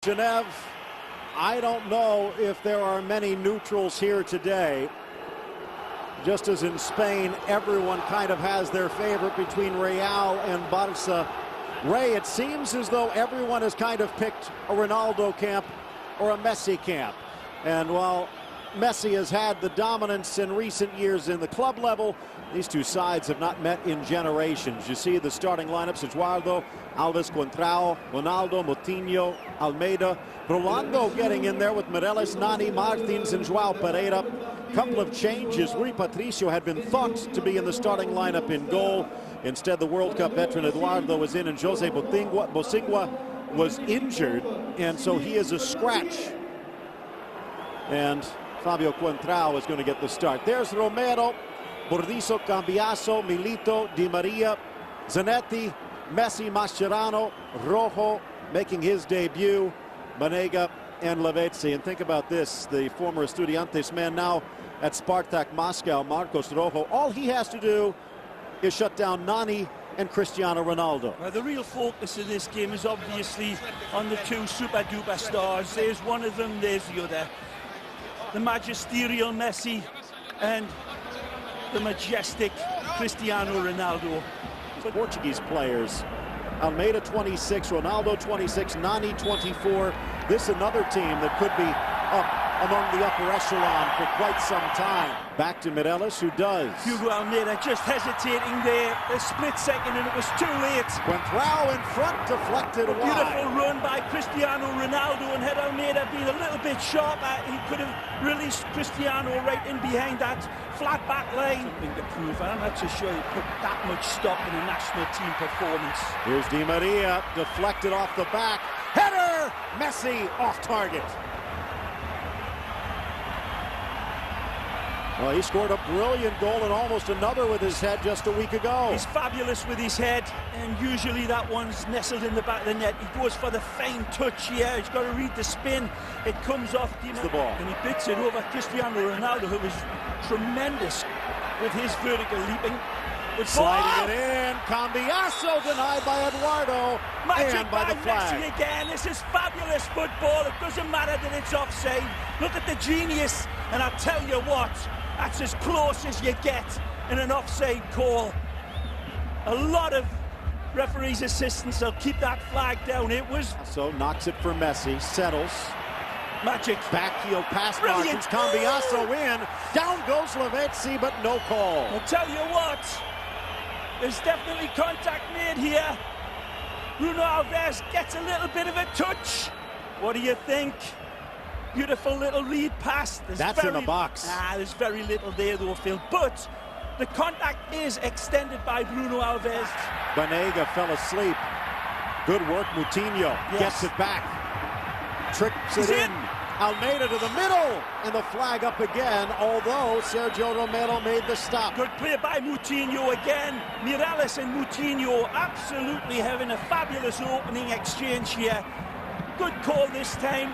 Genève, I don't know if there are many neutrals here today. Just as in Spain, everyone kind of has their favorite between Real and Barça. Ray, it seems as though everyone has kind of picked a Ronaldo camp or a Messi camp. And while Messi has had the dominance in recent years in the club level, these two sides have not met in generations. You see the starting lineups: Eduardo, Alves, Contrao, Ronaldo, Moutinho, Almeida. Rolando getting in there with Mireles, Nani, Martins, and Joao Pereira. Couple of changes. Rui Patricio had been thought to be in the starting lineup in goal. Instead, the World Cup veteran Eduardo was in, and Jose Bosingwa was injured, and so he is a scratch. And Fabio Contrao is going to get the start. There's Romero, Bordizo, Cambiaso, Milito, Di Maria, Zanetti, Messi, Mascherano, Rojo making his debut, Banega and Lavezzi. And think about this, the former Estudiantes man now at Spartak Moscow, Marcos Rojo. All he has to do is shut down Nani and Cristiano Ronaldo. Well, the real focus of this game is obviously on the two super-duper stars. There's one of them, there's the other. The magisterial Messi and the majestic Cristiano Ronaldo. But Portuguese players, Almeida 26, Ronaldo 26, Nani 24. This another team that could be up among the upper echelon for quite some time. Back to Mireles, who does. Hugo Almeida just hesitating there, a split second, and it was too late. Contrao in front, deflected wide. Beautiful run by Cristiano Ronaldo, and had Almeida been a little bit sharper, he could have released Cristiano right in behind that flat back line. Something to prove, and I'm not so sure he put that much stock in a national team performance. Here's Di Maria, deflected off the back. Header! Messi off target. Well, he scored a brilliant goal and almost another with his head just a week ago. He's fabulous with his head, and usually that one's nestled in the back of the net. He goes for the fine touch here. He's got to read the spin. It comes off the ball, and he bits it over Cristiano Ronaldo, who was tremendous with his vertical leaping. Sliding it in, Cambiaso denied by Eduardo. Magic and by the flag. Messi again. This is fabulous football. It doesn't matter that it's offside. Look at the genius, and I'll tell you what, that's as close as you get in an offside call. A lot of referees' assistants will keep that flag down. It was... So knocks it for Messi, settles. Magic. Backheel pass, Martins, Cambiaso in. Down goes Lavezzi, but no call. I'll tell you what, there's definitely contact made here. Bruno Alves gets a little bit of a touch. What do you think? Beautiful little lead pass. That's in the box. There's very little there though, Phil. But the contact is extended by Bruno Alves. Banega fell asleep. Good work, Moutinho. Gets it back. Tricks it in. Almeida to the middle, and the flag up again, although Sergio Romero made the stop. Good play by Moutinho again. Mireles and Moutinho absolutely having a fabulous opening exchange here. Good call this time.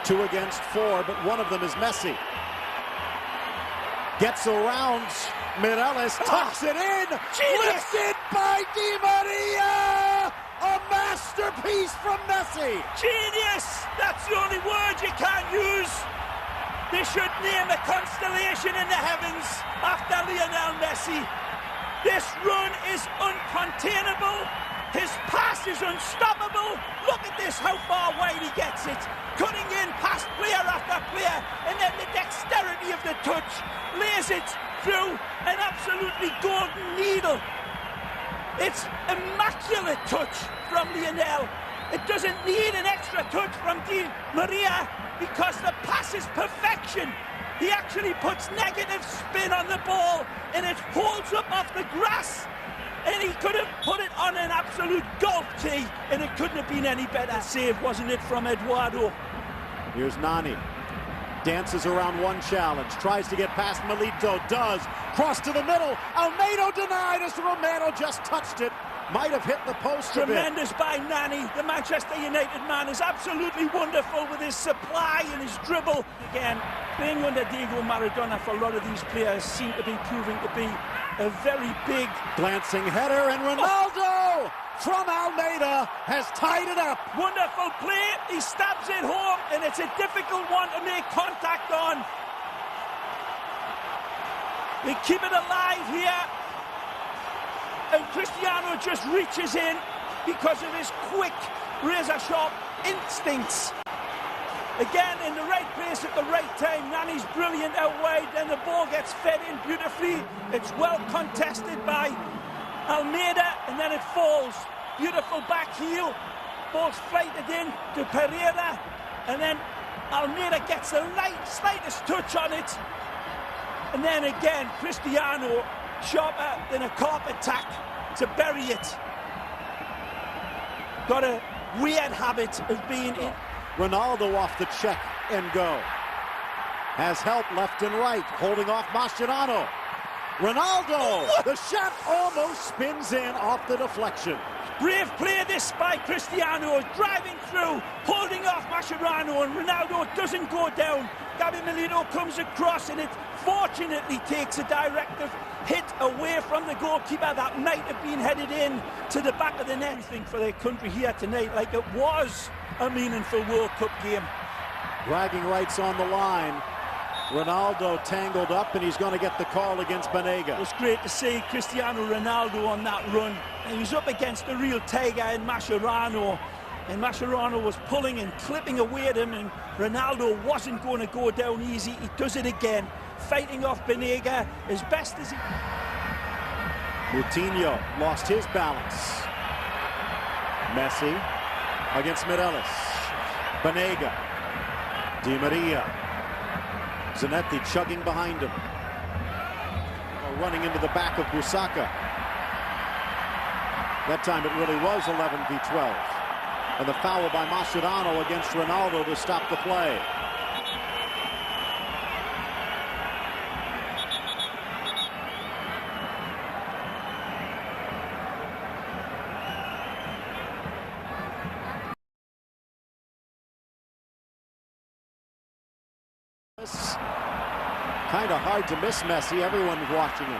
2 against 4, but one of them is Messi. Gets around Mireles, tucks it in, lifted by Di Maria! A masterpiece from Messi! Genius! That's the only word you can't use. They should name a constellation in the heavens after Lionel Messi. This run is uncontainable. His pass is unstoppable. Look at this, how far wide he gets it. Cutting in past player after player, and then the dexterity of the touch lays it through an absolutely golden needle. It's immaculate touch from Lionel. It doesn't need an extra touch from Di Maria because the pass is perfection. He actually puts negative spin on the ball and it holds up off the grass. And he could have put it on an absolute golf tee and it couldn't have been any better save, wasn't it, from Eduardo? Here's Nani. Dances around one challenge, tries to get past Milito, does. Cross to the middle, Almeida denied as Romero just touched it. Might have hit the post a bit. Tremendous by Nani. The Manchester United man is absolutely wonderful with his supply and his dribble. Again, playing under Diego Maradona for a lot of these players seem to be proving to be a very big... Glancing header, and Ronaldo Ronaldo from Almeida has tied it up. Wonderful play. He stabs it home, and it's a difficult one to make contact on. They keep it alive here. And Cristiano just reaches in because of his quick, razor-sharp instincts. Again, in the right place at the right time. Nani's brilliant out wide, and the ball gets fed in beautifully. It's well contested by Almeida, and then it falls. Beautiful back heel. Ball's flighted in to Pereira, and then Almeida gets the slightest touch on it. And then again, Cristiano, sharper than a carpet tack to bury it. Got a weird habit of being in. Ronaldo off the check and go. Has help left and right, holding off Mascherano. Ronaldo, the shot almost spins in off the deflection. Brave play this by Cristiano, driving through, holding off Mascherano, and Ronaldo doesn't go down. Gabby Milito comes across, and it fortunately takes a directive hit away from the goalkeeper that might have been headed in to the back of the net. Everything for their country here tonight, like it was a meaningful World Cup game. Bragging rights on the line. Ronaldo tangled up, and he's going to get the call against Banega. It's great to see Cristiano Ronaldo on that run. And he was up against the real tiger in Mascherano. And Mascherano was pulling and clipping away at him, and Ronaldo wasn't going to go down easy. He does it again, fighting off Banega as best as he... Moutinho lost his balance. Messi against Mireles. Banega. Di Maria. Zanetti chugging behind him. Running into the back of Busaka. That time it really was 11 v 12. And the foul by Mascherano against Ronaldo to stop the play. Kind of hard to miss Messi. Everyone's watching him.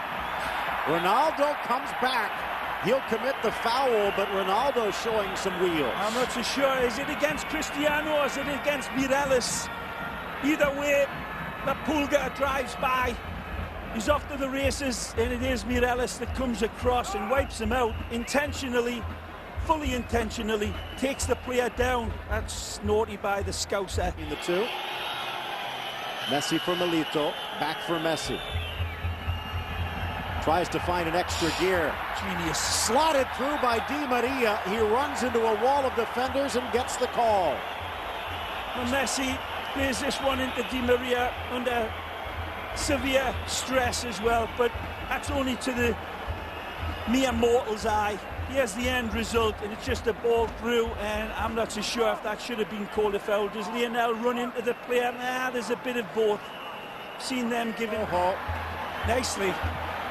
Ronaldo comes back. He'll commit the foul, but Ronaldo showing some wheels. I'm not so sure. Is it against Cristiano or is it against Mireles? Either way, the Pulga drives by. He's off to the races, and it is Mireles that comes across and wipes him out intentionally, fully intentionally, takes the player down. That's naughty by the Scouser. In the two. Messi for Milito, back for Messi. Tries to find an extra gear. Genius. Slotted through by Di Maria. He runs into a wall of defenders and gets the call. Well, Messi plays this one into Di Maria under severe stress as well, but that's only to the mere mortal's eye. Here's the end result, and it's just a ball through, and I'm not so sure if that should have been called a foul. Does Lionel run into the player? Nah, there's a bit of both. Seen them giving... Nicely.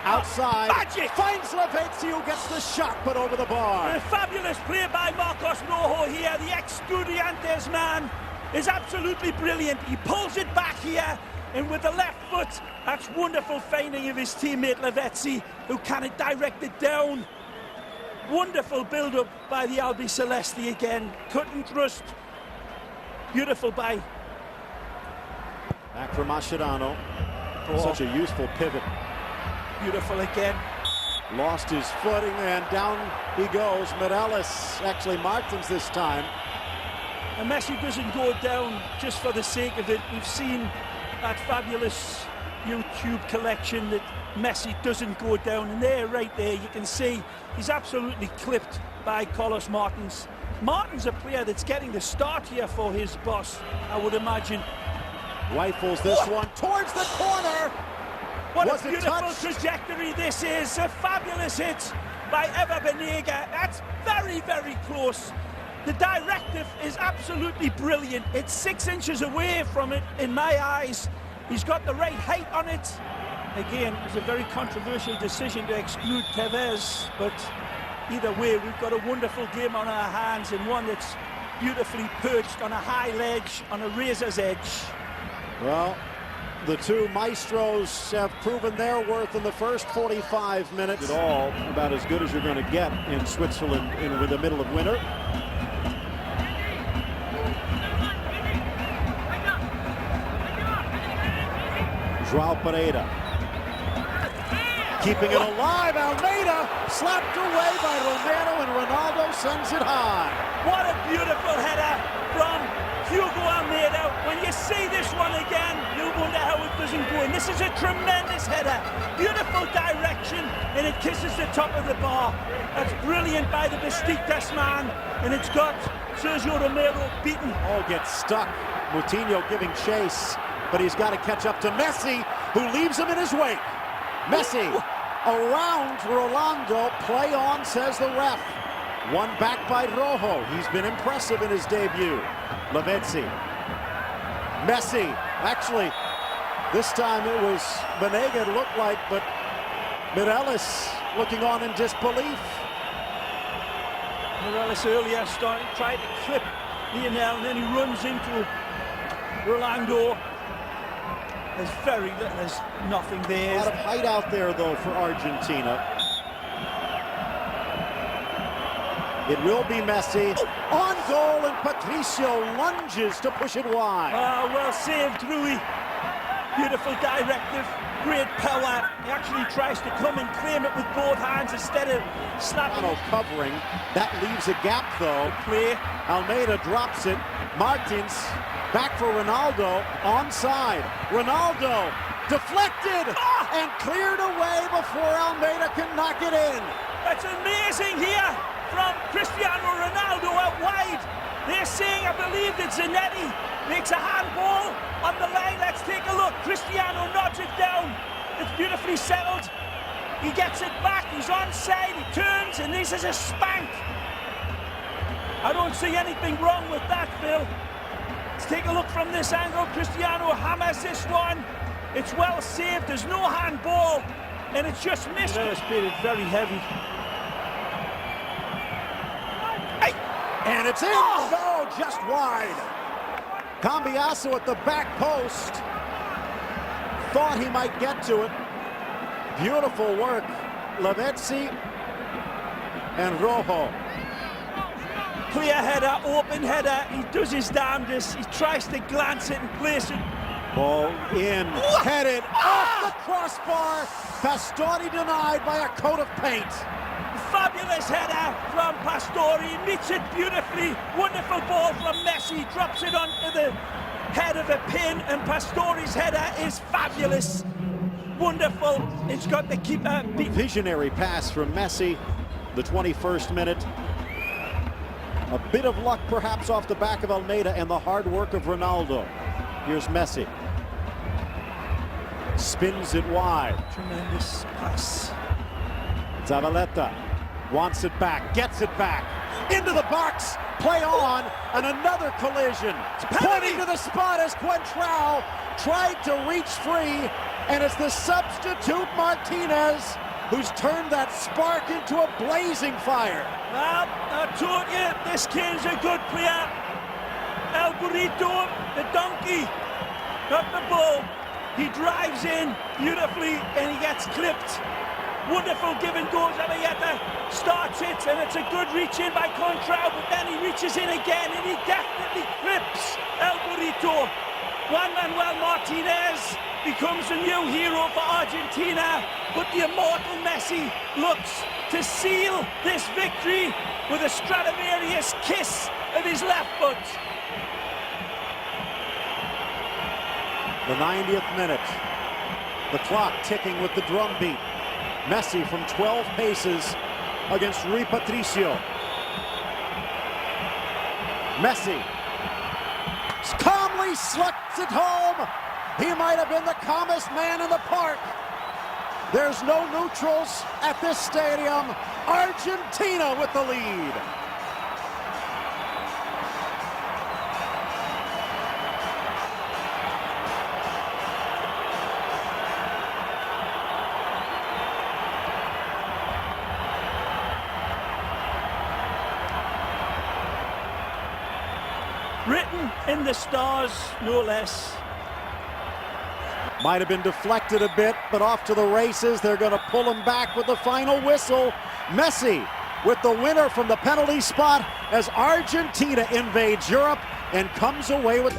Outside. Magic! Finds Lavezzi, who gets the shot put over the bar. A fabulous play by Marcos Rojo here. The ex-Estudiantes man is absolutely brilliant. He pulls it back here, and with the left foot, that's wonderful finding of his teammate Lavezzi, who kind of directed down. Wonderful build-up by the Albi Celesti again. Cut and thrust. Beautiful by. Back for Mascherano. Such a useful pivot. Beautiful again. Lost his footing, and down he goes. Mireles, actually Martins this time. And Messi doesn't go down just for the sake of it. We've seen that fabulous YouTube collection that Messi doesn't go down, and there, right there, you can see he's absolutely clipped by Carlos Martins. Martins a player that's getting the start here for his boss, I would imagine. Rifles this one towards the corner. What a beautiful trajectory this is. A fabulous hit by Ever Banega. That's very, very close. The directive is absolutely brilliant. It's 6 inches away from it in my eyes. He's got the right height on it. Again, it's a very controversial decision to exclude Tevez, but either way, we've got a wonderful game on our hands, and one that's beautifully perched on a high ledge, on a razor's edge. Well, The two maestros have proven their worth in the first 45 minutes. At all about as good as you're going to get in Switzerland in the middle of winter. João Pereira. Keeping it alive, Almeida slapped away by Romero, and Ronaldo sends it high. What a beautiful header from Hugo Almeida. When you see this one again, you wonder how it doesn't go in. This is a tremendous header. Beautiful direction, and it kisses the top of the bar. That's brilliant by the Besiktas man, and it's got Sergio Romero beaten. All gets stuck. Moutinho giving chase, but he's got to catch up to Messi, who leaves him in his wake. Messi around Rolando. Play on, says the ref. One back by Rojo. He's been impressive in his debut. Lavezzi. Messi. Actually, this time it was Banega, it looked like, but Mireles looking on in disbelief. Mireles earlier tried to clip Lionel, and then he runs into Rolando. There's nothing there. A lot of height out there, though, for Argentina. It will be Messi. On goal, and Patricio lunges to push it wide. Well saved, Rui. Beautiful directive, great power. He actually tries to come and claim it with both hands instead of snapping it. Covering. That leaves a gap, though. Play. Almeida drops it. Martins back for Ronaldo. Onside. Ronaldo deflected and cleared away before Almeida can knock it in. That's amazing here from Cristiano Ronaldo out wide. They're saying, I believe that Zanetti makes a handball on the line. Let's take a look. Cristiano nods it down. It's beautifully settled. He gets it back. He's onside. He turns, and this is a spank. I don't see anything wrong with that, Phil. Let's take a look from this angle. Cristiano hammers this one. It's well saved. There's no handball, and it's just missed. It's very heavy. And it's in. Oh, just wide. Cambiasso at the back post. Thought he might get to it. Beautiful work. Lavezzi and Rojo. Clear header, open header. He does his damnedest. He tries to glance it and place it. Ball in. Headed off the crossbar. Pastore denied by a coat of paint. Fabulous header from Pastore. He meets it beautifully. Wonderful ball from Messi. Drops it onto the head of a pin, and Pastore's header is fabulous. Wonderful. It's got the keeper beat. Visionary pass from Messi, the 21st minute. A bit of luck perhaps off the back of Almeida and the hard work of Ronaldo. Here's Messi. Spins it wide. Tremendous pass. Zavaleta wants it back, gets it back. Into the box, play on, and another collision. Pointing to the spot as Quentrao tried to reach free, and it's the substitute Martinez who's turned that spark into a blazing fire. Well, I told you, this kid's a good player. El Burrito, the donkey, not the bull. He drives in beautifully, and he gets clipped. Wonderful give and goes. Zavaleta starts it, and it's a good reach in by Contrao, but then he reaches in again, and he definitely clips El Burrito. Juan Manuel Martinez becomes a new hero for Argentina, but the immortal Messi looks to seal this victory with a Stradivarius kiss of his left foot. The 90th minute. The clock ticking with the drum beat. Messi from 12 paces against Rui Patricio. Messi calmly slugs it home. He might have been the calmest man in the park. There's no neutrals at this stadium. Argentina with the lead. Written in the stars, no less. Might have been deflected a bit, but off to the races. They're going to pull him back with the final whistle. Messi with the winner from the penalty spot as Argentina invades Europe and comes away with